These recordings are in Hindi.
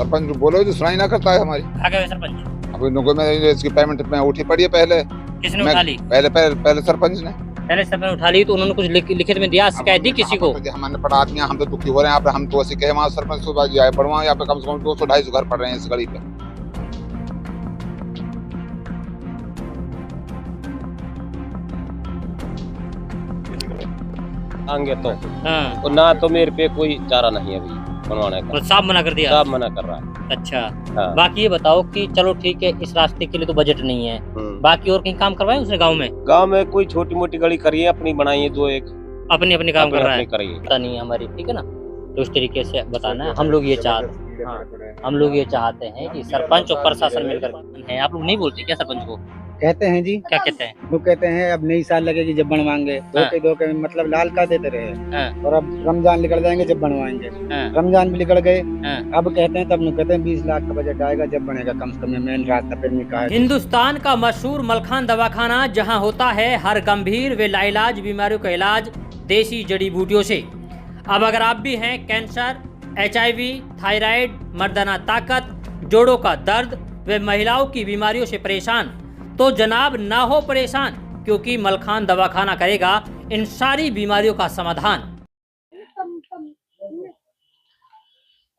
सरपंच बोलो जो सुनाई ना करता है हमारी। कहाँ गए सरपंच? अभी नुको में इसकी पेमेंट में उठी पड़ी है पहले। किसने उठा ली? पहले सरपंच ने। पहले सरपंच उठा ली तो उन्होंने कुछ लिखित में दिया, शिकायत दी किसी को? हमारे पड़ा आदमी हम तो दुखी हो रहे हैं यहाँ पे। हम तो ऐसे कहे वहाँ सरपंच को जाए बढ़वा, यहाँ पे कम से कम 200-250 घर पड़ रहे हैं इस गली पे। आएंगे तो हाँ। और ना तो मेरे पे कोई चारा नहीं है अभी बनवाने का। तो साफ मना कर दिया? साफ मना कर रहा है। अच्छा। हाँ। बाकी ये बताओ कि चलो ठीक है, इस रास्ते के लिए तो बजट नहीं है, बाकी और कहीं काम करवाए उसने गांव में? गांव में कोई छोटी मोटी गली करी है, अपनी बनाई है, दो एक अपनी अपनी काम कर रहा है। करिए पता नहीं हमारी, ठीक है ना, तो इस तरीके से बताना है। हम लोग ये चाहते, हाँ, हम लोग ये चाहते हैं कि सरपंच और प्रशासन मिलकर है। आप लोग नहीं बोलते क्या सरपंच को? कहते हैं जी। क्या कहते हैं? वो कहते हैं अब नई साल लगेगी जब बनवाएंगे, धोखे मतलब लाल का देते रहे। और अब रमजान निकल जाएंगे जब बनवाएंगे। रमजान भी निकल गए, अब कहते हैं तब कहते हैं 20 लाख का बजट आएगा जब बनेगा कम से कम। मेन रास्ता फिर कहा हिंदुस्तान का मशहूर मलखान दवाखाना, जहां होता है हर गंभीर व लाइलाज बीमारियों का इलाज देसी जड़ी बूटियों से। अब अगर आप भी हैं कैंसर, HIV, थायराइड, मर्दाना ताकत, जोड़ों का दर्द व महिलाओं की बीमारियों से परेशान, तो जनाब ना हो परेशान, क्योंकि मलखान दवाखाना करेगा इन सारी बीमारियों का समाधान।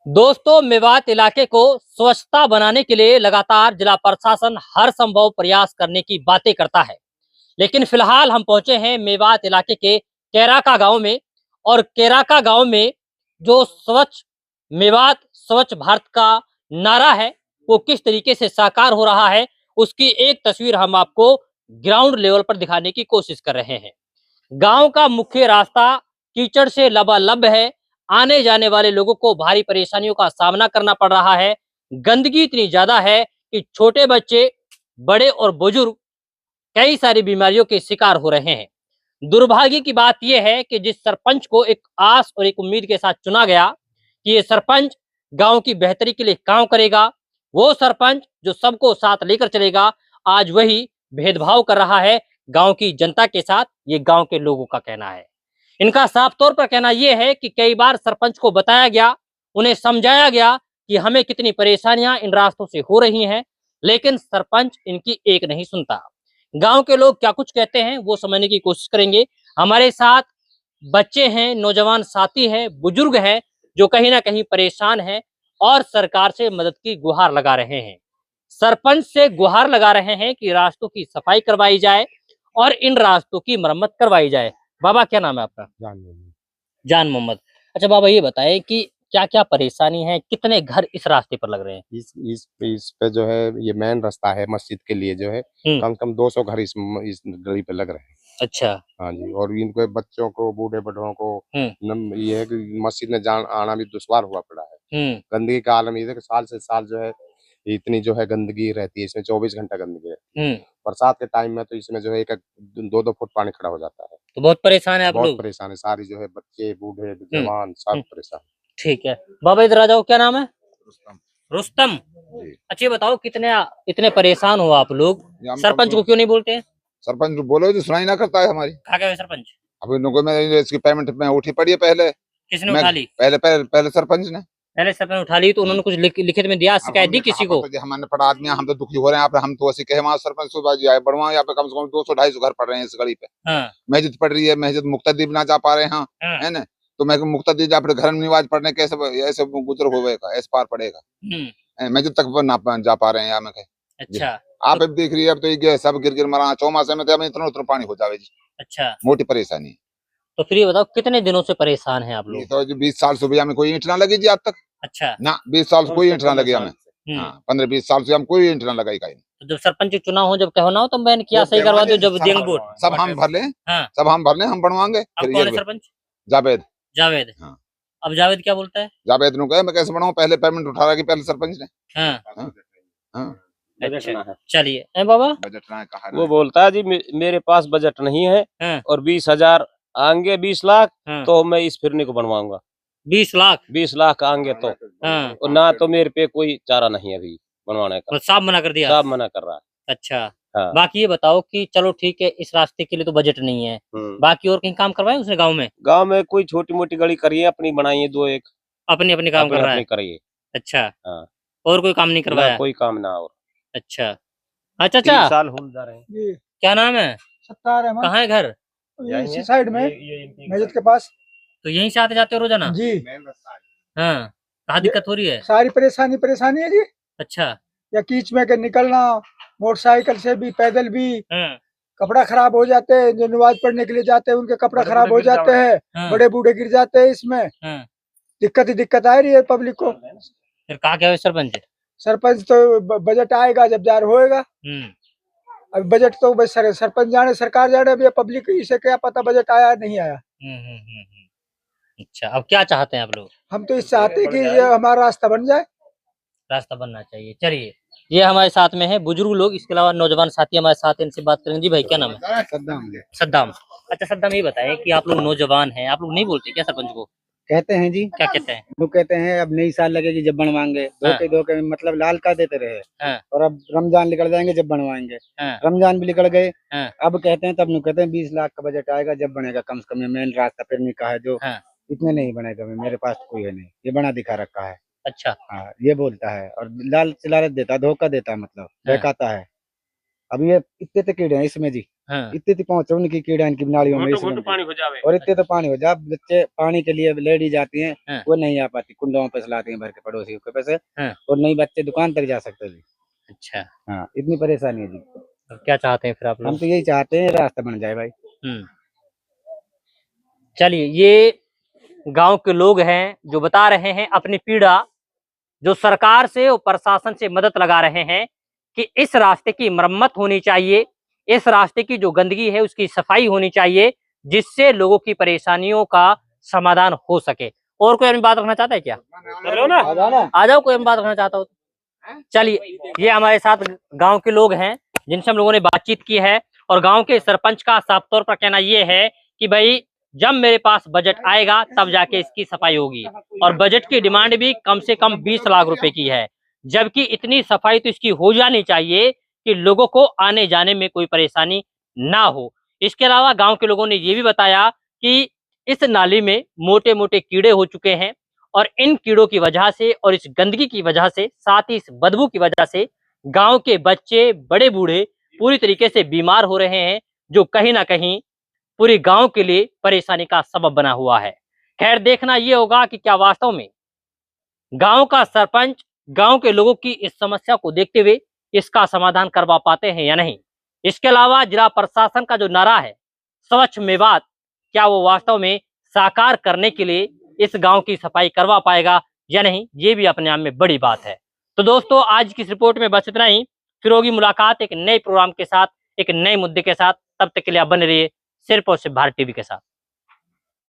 दोस्तों, मेवात इलाके को स्वच्छता बनाने के लिए लगातार जिला प्रशासन हर संभव प्रयास करने की बातें करता है, लेकिन फिलहाल हम पहुंचे हैं मेवात इलाके के केराका गांव में। और केराका गांव में जो स्वच्छ मेवात स्वच्छ भारत का नारा है वो किस तरीके से साकार हो रहा है, उसकी एक तस्वीर हम आपको ग्राउंड लेवल पर दिखाने की कोशिश कर रहे हैं। गांव का मुख्य रास्ता कीचड़ से लबालब है। आने जाने वाले लोगों को भारी परेशानियों का सामना करना पड़ रहा है। गंदगी इतनी ज्यादा है कि छोटे बच्चे, बड़े और बुजुर्ग कई सारी बीमारियों के शिकार हो रहे हैं। दुर्भाग्य की बात यह है कि जिस सरपंच को एक आस और एक उम्मीद के साथ चुना गया कि ये सरपंच गांव की बेहतरी के लिए काम करेगा, वो सरपंच जो सबको साथ लेकर चलेगा, आज वही भेदभाव कर रहा है गांव की जनता के साथ। ये गांव के लोगों का कहना है। इनका साफ तौर पर कहना यह है कि कई बार सरपंच को बताया गया, उन्हें समझाया गया कि हमें कितनी परेशानियां इन रास्तों से हो रही हैं, लेकिन सरपंच इनकी एक नहीं सुनता। गांव के लोग क्या कुछ कहते हैं वो समझने की कोशिश करेंगे। हमारे साथ बच्चे हैं, नौजवान साथी हैं, बुजुर्ग हैं जो कहीं ना कहीं परेशान हैं और सरकार से मदद की गुहार लगा रहे हैं। सरपंच से गुहार लगा रहे हैं कि रास्तों की सफाई करवाई जाए और इन रास्तों की मरम्मत करवाई जाए। बाबा, क्या नाम है आपका? जान मोहम्मद। अच्छा बाबा, ये बताएं कि क्या क्या परेशानी है, कितने घर इस रास्ते पर लग रहे हैं? इस पे जो है ये मेन रास्ता है मस्जिद के लिए, जो है कम से कम 200 घर इस गली पे लग रहे हैं। अच्छा। हाँ जी। और इनको बच्चों को, बूढ़े बड़ों को ये है कि मस्जिद में आना भी दुश्वार हुआ पड़ा है। गंदगी का आलम ये है कि साल से साल जो है इतनी जो है गंदगी रहती है इसमें, 24 घंटा गंदगी रहती है। बरसात के टाइम में तो इसमें जो है 1-2 फुट पानी खड़ा हो जाता है। तो बहुत परेशान है आप लोग? बहुत परेशान है, सारी जो है बच्चे, बूढ़े, जवान सब परेशान। ठीक है बाबा, इधर आ जाओ। क्या नाम है? रुस्तम। अच्छा, बताओ इतने परेशान हो आप लोग, सरपंच को क्यों नहीं बोलते हैं? सरपंच बोलो जो सुनाई ना करता है हमारी। कहाँ गए सरपंच? अभी नुको में इसकी पेमेंट में उठी पड़ी है पहले। किसने उठा ली? पहले सरपंच ने। पहले सरपंच उठा ली तो उन्होंने कुछ लिखित में दिया, शिकायत दी किसी को? हमारे पड़ा आदमी हम तो दुखी हो रहे हैं यहाँ पे। हम तो ऐसे कहे वहाँ सरपंच को जाए बढ़वा, यहाँ पे कम से कम 200-250 घर पड़ रहे हैं इस गली पे। मस्जिद पड़ रही है, मस्जिद मुक्तदीब ना जा पा रहे हैं, है ना, तो मैं मुक्तदीब जा अपने घर में नमाज पढ़ने कैसे ऐसे गुजर होगा, ऐसे पार पड़ेगा। मस्जिद तक ना जा पा रहे हैं यहाँ में। अच्छा। आप अब देख रही है, अब तो ये सब गिर मरा चौमासे में तो इतना उतना पानी हो जावे जी। अच्छा, मोटी परेशानी। तो फिर ये बताओ कितने दिनों से परेशान हैं आप लोग? तो 20 साल से भैया में कोई ईंट ना लगी जी आज तक। अच्छा ना 20 साल से कोई ईंट ना लगी हमें। 15-20 साल से हम कोई ईंट ना लगाई कहीं। तो जब सरपंच चुनाव हो, जब कहो ना हो तो मैंने क्या सही करवा दो, जब देंगे वोट सब हम भर ले, सब हम भर ले, हम बनवाएंगे। सरपंच जावेद। अब जावेद क्या बोलता है? जावेद ने कहा मैं कैसे बनाऊं, पहले पेमेंट उठा रहा कि पहले सरपंच ने। अच्छा, चलिए बाबा। बजट ना कहा वो बोलता है जी मेरे पास बजट नहीं है और 20,000 आएंगे, 20 लाख तो मैं इस फिरनी को बनवाऊंगा। 20 लाख आएंगे तो और ना तो मेरे पे कोई चारा नहीं है अभी बनवाने का। साफ मना कर दिया? साफ मना कर रहा है। अच्छा। हाँ। बाकी ये बताओ कि चलो ठीक है, इस रास्ते के लिए तो बजट नहीं है, बाकी और कहीं काम करवाए उसने गांव में? गांव में कोई छोटी मोटी गली करी है, अपनी बनाई है, दो एक अपनी काम कर रहा है। करिए। अच्छा। हाँ। और कोई काम नहीं करवाया? कोई काम ना और। अच्छा। अच्छा अच्छा, 3 साल हो जा रहे हैं। जी क्या नाम है? सत्तार है कहाँ है घर? ये इसी साइड में मस्जिद के पास। तो यहीं से आते जाते हो रोजाना? जी हाँ। कहाँ दिक्कत हो रही है? सारी परेशानी है जी। अच्छा। या कीच में के निकलना, मोटरसाइकिल से भी, पैदल भी। हाँ। कपड़ा खराब हो जाते हैं, जो नमाज पढ़ने के लिए जाते हैं उनके कपड़ा खराब हो जाते हैं। हाँ। बड़े बूढ़े गिर जाते हैं इसमें। हाँ। दिक्कत आ रही है पब्लिक को। फिर कहाँ गए सरपंच? सरपंच तो बजट आएगा जब जार होएगा। अब बजट तो बस सरपंच जाने, सरकार जाने, अभी पब्लिक इसे क्या पता बजट आया नहीं आया। अच्छा, अब क्या चाहते हैं आप लोग? हम तो इस चाहते हैं कि ये हमारा रास्ता बन जाए। रास्ता बनना चाहिए। चलिए, ये हमारे साथ में है बुजुर्ग लोग, इसके अलावा नौजवान साथी हमारे साथ हैं, इनसे बात करेंगे। जी भाई, क्या नाम है? सद्दाम। अच्छा सद्दाम, ये बताएं कि आप लोग नौजवान हैं, आप लोग नहीं बोलते क्या सरपंच को? कहते हैं जी। क्या कहते हैं? वो कहते हैं अब नई साल लगेगी जब बनवाएंगे, धोखे मतलब लाल का देते रहे। और अब रमजान निकल जाएंगे जब बनवाएंगे। रमजान भी निकल गए। अब कहते हैं, तब नु कहते हैं 20 लाख का बजट आएगा जब बनेगा कम से कम। ये मेन रास्ता फिर नहीं कहा है जो इतने नहीं बनेगा, मेरे पास तो कोई है नहीं, ये बना दिखा रखा है। अच्छा। हाँ, ये बोलता है और लालच देता है, धोखा देता है, मतलब बहकाता है। अब ये इतने कीड़े हैं इसमें जी। इतनी पहुंचे उनकी कीड़ा इनकी नालियों में पानी हो जावे। और इतने तो पानी हो जाए, बच्चे पानी के लिए लेडी जाती हैं, वो नहीं आ पाती, कुंडों पे लाती हैं भर के पड़ोसियों के पैसे। और नहीं बच्चे दुकान तक जा सकते जी। अच्छा। हाँ, इतनी परेशानी है जी। तो क्या चाहते हैं फिर आप लोग? हम तो यही चाहते हैं रास्ता बन जाए भाई। चलिए, ये गांव के लोग हैं जो बता रहे हैं अपनी पीड़ा, जो सरकार से और प्रशासन से मदद लगा रहे हैं कि इस रास्ते की मरम्मत होनी चाहिए, इस रास्ते की जो गंदगी है उसकी सफाई होनी चाहिए, जिससे लोगों की परेशानियों का समाधान हो सके। और कोई अपनी बात रखना चाहता है क्या? आ जाओ, कोई अपनी बात रखना चाहता हो तो। चलिए, ये हमारे साथ गांव के लोग हैं जिनसे हम लोगों ने बातचीत की है, और गांव के सरपंच का साफ तौर पर कहना यह है कि भाई जब मेरे पास बजट आएगा तब जाके इसकी सफाई होगी। और बजट की डिमांड भी कम से कम 20 लाख रुपए की है, जबकि इतनी सफाई तो इसकी हो जानी चाहिए कि लोगों को आने जाने में कोई परेशानी ना हो। इसके अलावा गांव के लोगों ने ये भी बताया कि इस नाली में मोटे मोटे कीड़े हो चुके हैं, और इन कीड़ों की वजह से और इस गंदगी की वजह से, साथ ही इस बदबू की वजह से गांव के बच्चे, बड़े बूढ़े पूरी तरीके से बीमार हो रहे हैं, जो कहीं ना कहीं पूरे गांव के लिए परेशानी का सबब बना हुआ है। खैर, देखना यह होगा कि क्या वास्तव में गांव का सरपंच गांव के लोगों की इस समस्या को देखते हुए इसका समाधान करवा पाते हैं या नहीं। इसके अलावा जिला प्रशासन का जो नारा है स्वच्छ मेवात, क्या वो वास्तव में साकार करने के लिए इस गांव की सफाई करवा पाएगा या नहीं, ये भी अपने आप में बड़ी बात है। तो दोस्तों, आज की इस रिपोर्ट में बस इतना ही। फिर होगी मुलाकात एक नए प्रोग्राम के साथ, एक नए मुद्दे के साथ। तब तक के लिए आप बने रहिए सिर्फ और सिर्फ भारत टीवी के साथ।